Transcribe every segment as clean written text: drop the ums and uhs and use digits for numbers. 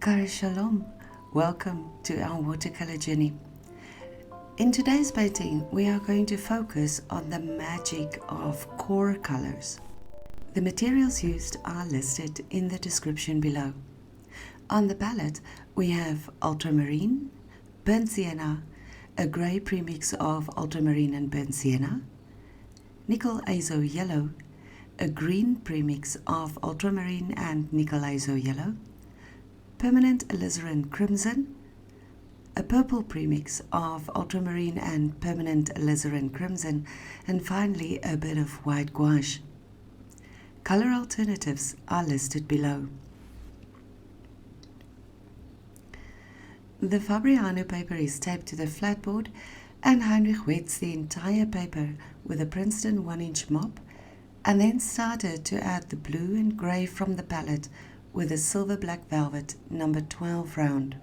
Kar Shalom, welcome to our watercolor journey. In today's painting, we are going to focus on the magic of core colors. The materials used are listed in the description below. On the palette, we have ultramarine, burnt sienna, a grey premix of ultramarine and burnt sienna, nickel azo yellow, a green premix of ultramarine and nickel azo yellow, permanent alizarin crimson, a purple premix of ultramarine and permanent alizarin crimson, and finally a bit of white gouache. Color alternatives are listed below. The Fabriano paper is taped to the flatboard, and Heinrich wets the entire paper with a Princeton 1-inch mop, and then started to add the blue and grey from the palette with a silver black velvet number 12 round.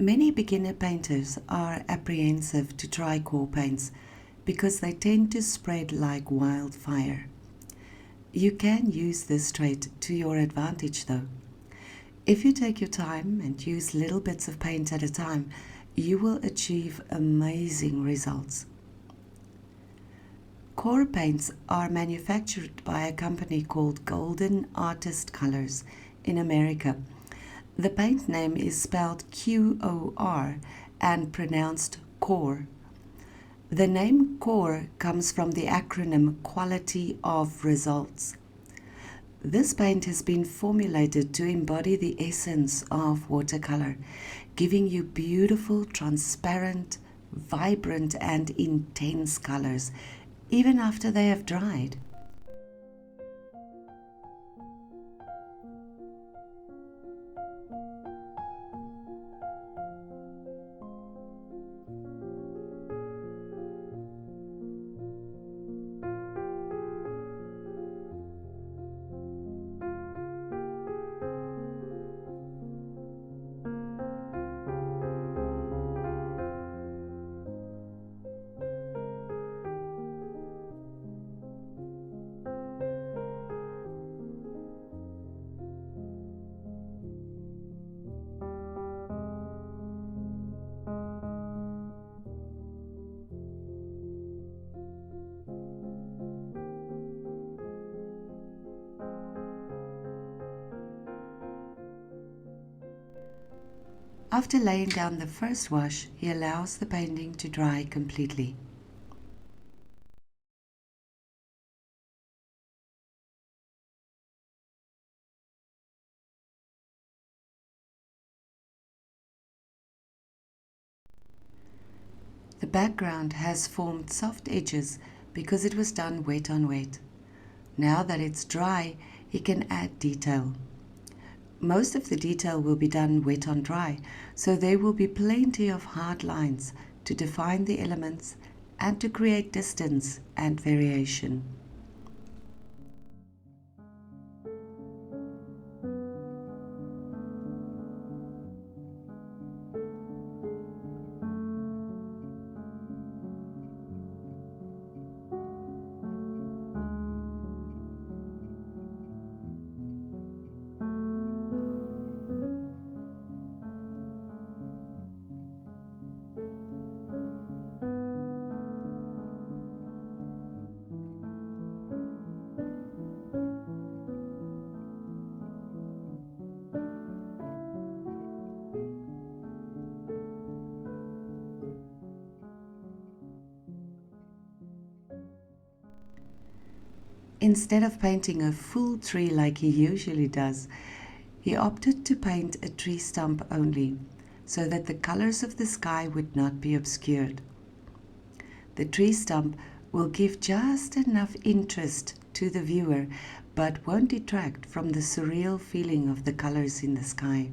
Many beginner painters are apprehensive to try core paints because they tend to spread like wildfire. You can use this trait to your advantage though. If you take your time and use little bits of paint at a time, you will achieve amazing results. Core paints are manufactured by a company called Golden Artist Colors in America. The paint name is spelled QoR and pronounced core. The name core comes from the acronym Quality of Results. This paint has been formulated to embody the essence of watercolor, giving you beautiful, transparent, vibrant and intense colors, even after they have dried. After laying down the first wash, he allows the painting to dry completely. The background has formed soft edges because it was done wet on wet. Now that it's dry, he can add detail. Most of the detail will be done wet on dry, so there will be plenty of hard lines to define the elements and to create distance and variation. Instead of painting a full tree like he usually does, he opted to paint a tree stump only, so that the colors of the sky would not be obscured. The tree stump will give just enough interest to the viewer, but won't detract from the surreal feeling of the colors in the sky.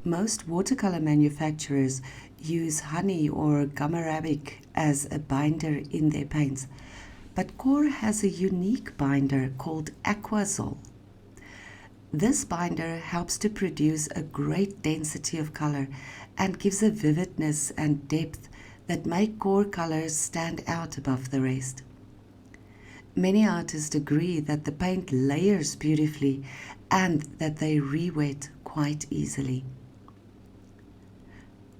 Most watercolor manufacturers use honey or gum arabic as a binder in their paints, but QoR has a unique binder called aquazole. This binder helps to produce a great density of color and gives a vividness and depth that make QoR colors stand out above the rest. Many artists agree that the paint layers beautifully and that they re-wet quite easily.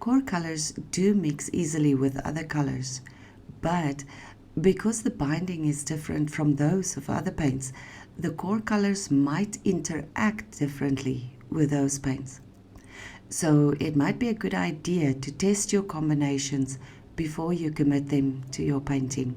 QoR colors do mix easily with other colors, but because the binding is different from those of other paints, the QoR colors might interact differently with those paints. So it might be a good idea to test your combinations before you commit them to your painting.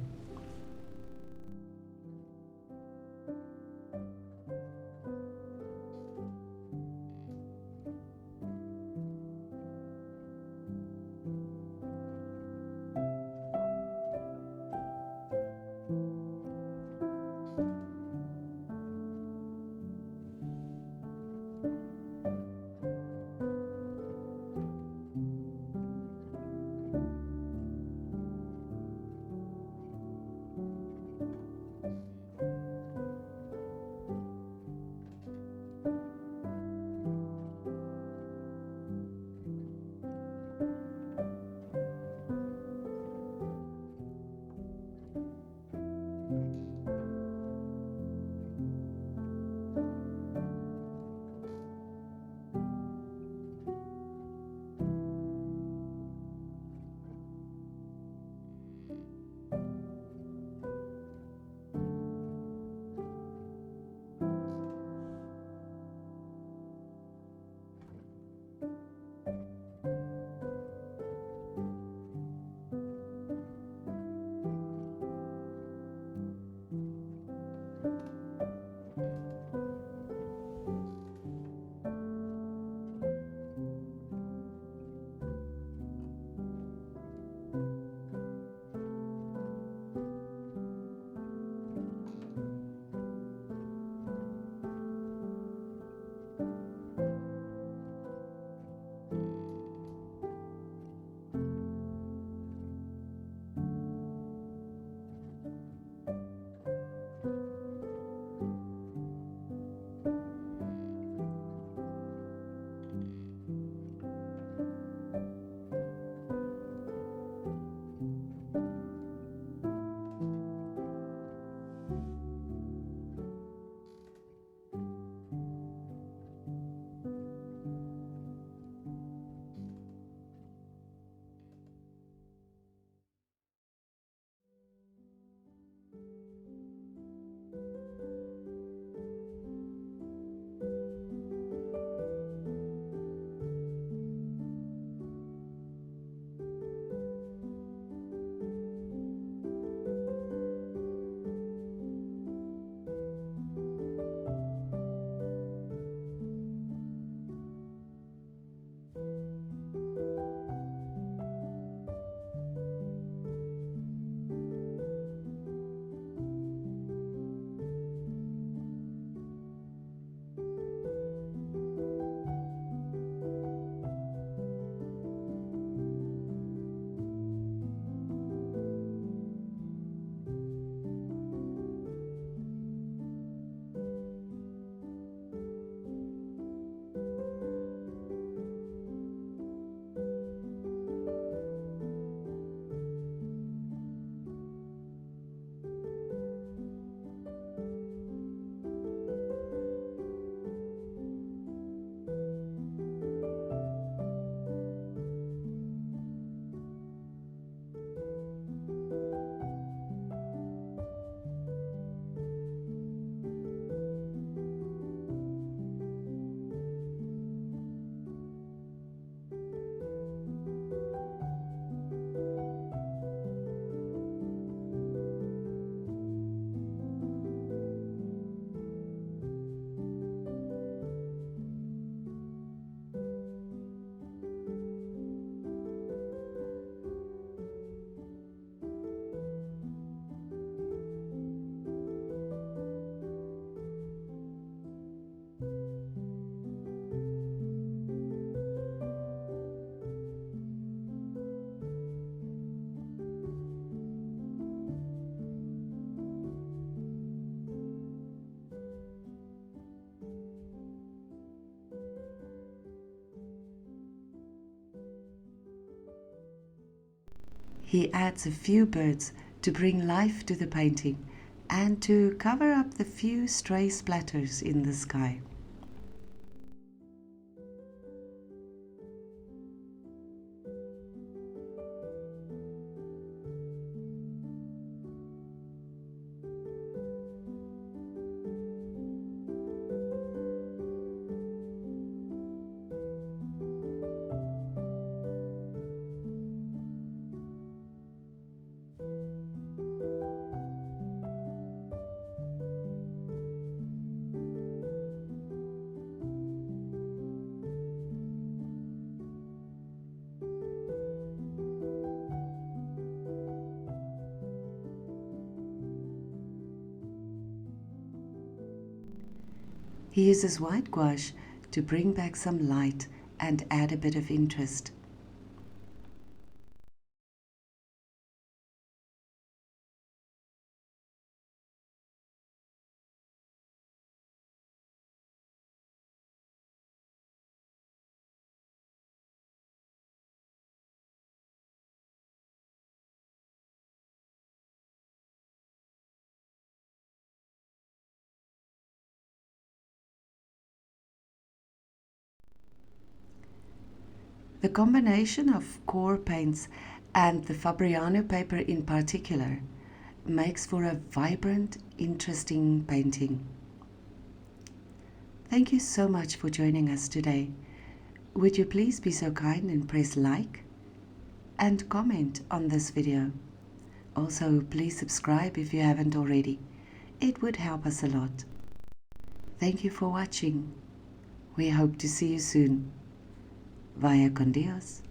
he adds a few birds to bring life to the painting and to cover up the few stray splatters in the sky. He uses white gouache to bring back some light and add a bit of interest. The combination of QoR paints and the Fabriano paper in particular makes for a vibrant, interesting painting. Thank you so much for joining us today. Would you please be so kind and press like and comment on this video. Also, please subscribe if you haven't already. It would help us a lot. Thank you for watching. We hope to see you soon. Vaya con Dios.